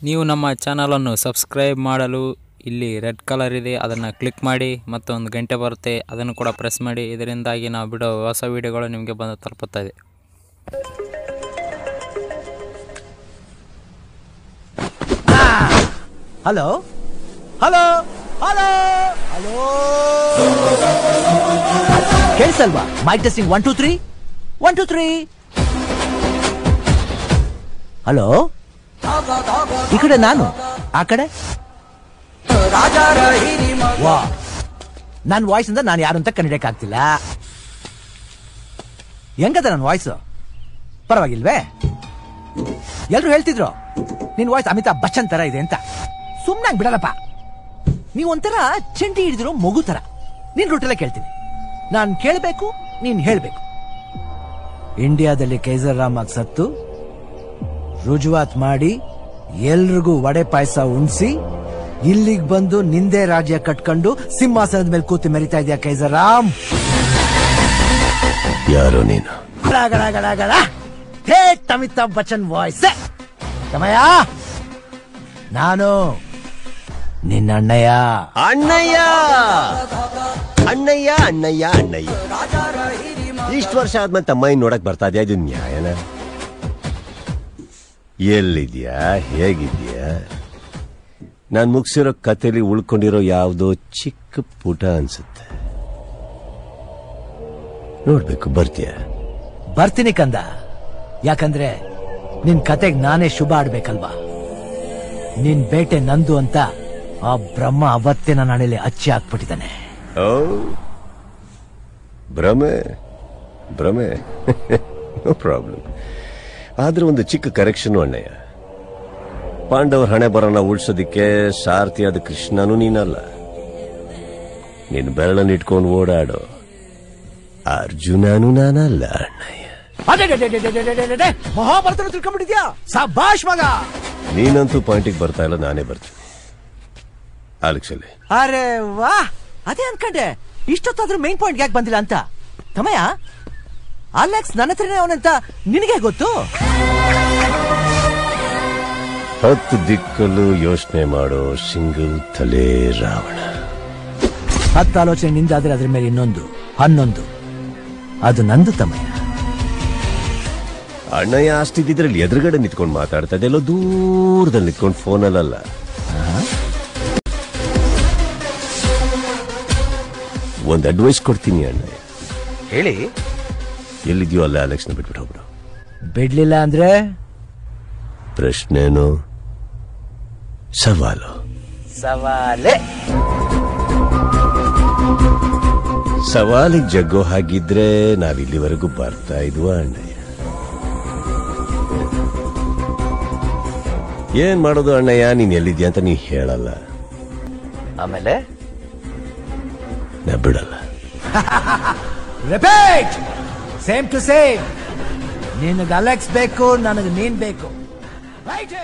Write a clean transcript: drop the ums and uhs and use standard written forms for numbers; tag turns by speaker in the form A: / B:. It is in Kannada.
A: ನೀವು ನಮ್ಮ ಚಾನಲನ್ನು ಸಬ್ಸ್ಕ್ರೈಬ್ ಮಾಡಲು ಇಲ್ಲಿ ರೆಡ್ ಕಲರ್ ಇದೆ, ಅದನ್ನು ಕ್ಲಿಕ್ ಮಾಡಿ ಮತ್ತು ಒಂದು ಗಂಟೆ ಬರುತ್ತೆ, ಅದನ್ನು ಕೂಡ ಪ್ರೆಸ್ ಮಾಡಿ. ಇದರಿಂದಾಗಿ ನಾವು ಬಿಡೋ ಹೊಸ ವಿಡಿಯೋಗಳು ನಿಮಗೆ ಬಂದು ತಲುಪುತ್ತದೆ.
B: ಹಲೋ ಹಲೋ ಹಲೋ ಹಲೋ ಕೇಳಿಸಲ್ವಾ? Mic testing 1 2 3 1 2 3. ಹಲೋ, ಈ ಕಡೆ ನಾನು, ಆ ಕಡೆ ವಾ. ನನ್ನ ವಾಯ್ಸ್ ಇಂದ ನಾನು ಯಾರು ಅಂತ ಕಂಡಿಡಿಯಕ್ಕಾಗ್ತಿಲ್ಲ. ಹೆಂಗದ ನನ್ನ ವಾಯ್ಸ್? ಪರವಾಗಿಲ್ವೇ? ಎಲ್ರು ಹೇಳ್ತಿದ್ರು ನಿನ್ ವಾಯ್ಸ್ ಅಮಿತಾಬ್ ಬಚ್ಚನ್ ತರ ಇದೆ ಅಂತ. ಸುಮ್ನಾಗ್ ಬಿಡಲ್ಲಪ್ಪ. ನೀವ್ ಒಂಥರ ಚಂಟಿ ಹಿಡಿದಿರೋ ಮಗು ತರ. ನಿನ್ ರೂಟೆಲ್ಲ ಕೇಳ್ತೀನಿ, ನಾನ್ ಕೇಳ್ಬೇಕು, ನೀನ್ ಹೇಳ್ಬೇಕು. ಇಂಡಿಯಾದಲ್ಲಿ ಕೈಸರ್ ರಾಮಾಗ್ ಸತ್ತು ರುಜುವಾತ್ ಮಾಡಿ ಎಲ್ರಿಗೂ ವಡೆ ಪಾಯಸ ಉಣ್ಸಿ ಇಲ್ಲಿಗೆ ಬಂದು ನಿಂದೆ ರಾಜ್ಯ ಕಟ್ಕೊಂಡು ಸಿಂಹಾಸನದ ಮೇಲೆ ಕೂತಿ ಮೆರಿತಾ ಇದೆಯಾ ಕೈಸರ್ ರಾಮ್?
C: ಯಾರು ನೀನು?
B: ಅಮಿತಾಬ್ ಬಚ್ಚನ್ ವಾಯ್ಸ್. ಸಮಯ, ನಾನು ನಿನ್ನ ಅಣ್ಣಯ್ಯ.
C: ಅಣ್ಣಯ್ಯ ಅಣ್ಣಯ್ಯ ಅಣ್ಣಯ್ಯ ಅಣ್ಣಯ್ಯ. ಇಷ್ಟು ವರ್ಷ ಆದ್ಮೇಲೆ ತಮ್ಮಯ್ಯ ನೋಡಕ್ ಬರ್ತಾ ಇದೆಯಾ? ಇದು ನ್ಯಾಯನ? ಎಲ್ಲಿದ್ಯಾ? ಹೇಗಿದ್ಯಾ? ನಾನ್ ಮುಗಿಸಿರೋ ಕಥೆಲಿ ಉಳ್ಕೊಂಡಿರೋ ಯಾವ್ದೋ ಚಿಕ್ಕ ಪುಟ ಅನ್ಸುತ್ತೆ. ನೋಡ್ಬೇಕು, ಬರ್ತೀಯಾ?
B: ಬರ್ತೀನಿ ಕಂದ. ಯಾಕಂದ್ರೆ ನಿನ್ ಕತೆಗ್ ನಾನೇ ಶುಭ ಆಡ್ಬೇಕಲ್ವಾ? ನಿನ್ ಬೇಟೆ ನಂದು ಅಂತ ಆ ಬ್ರಹ್ಮ ಅವತ್ತೇ ನನ್ನ ಹಣೆಯಲ್ಲಿ ಅಚ್ಚಿ ಹಾಕ್ಬಿಟ್ಟಿದ್ದಾನೆ.
C: ಓ, ಭ್ರಮೆ ಭ್ರಮೆ. No problem. ಆದ್ರೆ ಒಂದು ಚಿಕ್ಕ ಕರೆಕ್ಷನ್ ಅಣ್ಣಯ್ಯ. ಪಾಂಡವರ ಹಣೆ ಬರೋಣ ಉಳ್ಸೋದಿಕ್ಕೆ ಸಾರಥಿಯಾದ ಕೃಷ್ಣನೂ ನೀನಲ್ಲ. ನಿನ್ ಬೆರಳನ್ನು ಇಟ್ಕೊಂಡು ಓಡಾಡೋ ಅರ್ಜುನನೂ ನಾನಲ್ಲ ಅಣ್ಣಯ್ಯ.
B: ಮಹಾಭಾರತ ತಿಳ್ಕೊಂಡ್ಬಿಟ್ಟಿದ್ಯಾ? ಸಭಾಷ್ ಮಗ.
C: ನೀನಂತೂ ಪಾಯಿಂಟಿಗೆ ಬರ್ತಾ ಇಲ್ಲ, ನಾನೇ ಬರ್ತೀನಿ. ಆಲಕ್ಸಲ್ಲಿ.
B: ಅರೆ ವಾ, ಅದೇ ಅನ್ಕಂಡೆ ಇಷ್ಟೊತ್ತಾದ್ರೂ ಮೈನ್ ಪಾಯಿಂಟ್ ಯಾಕೆ ಬಂದಿಲ್ಲ ಅಂತ. ತಮಯ, ಅಲೆಕ್ಸ್ ನನ್ನ ಹತ್ರನೇ ಅವನಂತ ನಿನಗೆ ಗೊತ್ತು?
C: 10 ದಿಕ್ಕಲ್ಲೂ ಯೋಚನೆ ಮಾಡೋ ಸಿಂಗಲ್ ತಲೆ ರಾವಣ.
B: 10 ಆಲೋಚನೆ ನಿಂದಾದ್ರೆ ಅದ್ರ ಮೇಲೆ ಇನ್ನೊಂದು 11. ಅದು ನಂದು ತಮಯ.
C: ಅಣ್ಣಯ್ಯ ಅಷ್ಟಿದ್ರಲ್ಲಿ ಎದುರುಗಡೆ ನಿಂತ್ಕೊಂಡು ಮಾತಾಡ್ತಾ ಇದೆಲ್ಲೋ ದೂರದಲ್ಲಿ ನಿಂತ್ಕೊಂಡು ಫೋನಲ್ಲ. ಒಂದು ಅಡ್ವೈಸ್ ಕೊಡ್ತೀನಿ ಅಣ್ಣಯ್ಯ.
B: ಹೇಳಿ.
C: ಎಲ್ಲಿದ್ಯೋ ಅಲ್ಲೇ ಅಲೆಕ್ಸ್ನ ಬಿಟ್ಬಿಟ್ಟು ಹೋಗ್ಬಿಡು.
B: ಬಿಡ್ಲಿಲ್ಲ ಅಂದ್ರೆ
C: ಪ್ರಶ್ನೆನೋ ಸವಾಲು?
B: ಸವಾಲೇ.
C: ಸವಾಲಿಗೆ ಜಗ್ಗೋ ಹಾಗಿದ್ರೆ ನಾವಿಲ್ಲಿವರೆಗೂ ಬರ್ತಾ ಇದ್ವಾ ಅಣ್ಣಯ್ಯ? ಏನ್ ಮಾಡೋದು ಅಣ್ಣಯ್ಯ? ನೀನ್ ಎಲ್ಲಿದ್ಯಾ ಅಂತ ನೀ ಹೇಳಲ್ಲ,
B: ಆಮೇಲೆ
C: ನಾ ಬಿಡಲ್ಲ.
B: Repeat, same to same. ನಿನಗೆ ಅಲೆಕ್ಸ್ ಬೇಕು, ನನಗೆ ನೀನ್ ಬೇಕು. ರೈಟ್.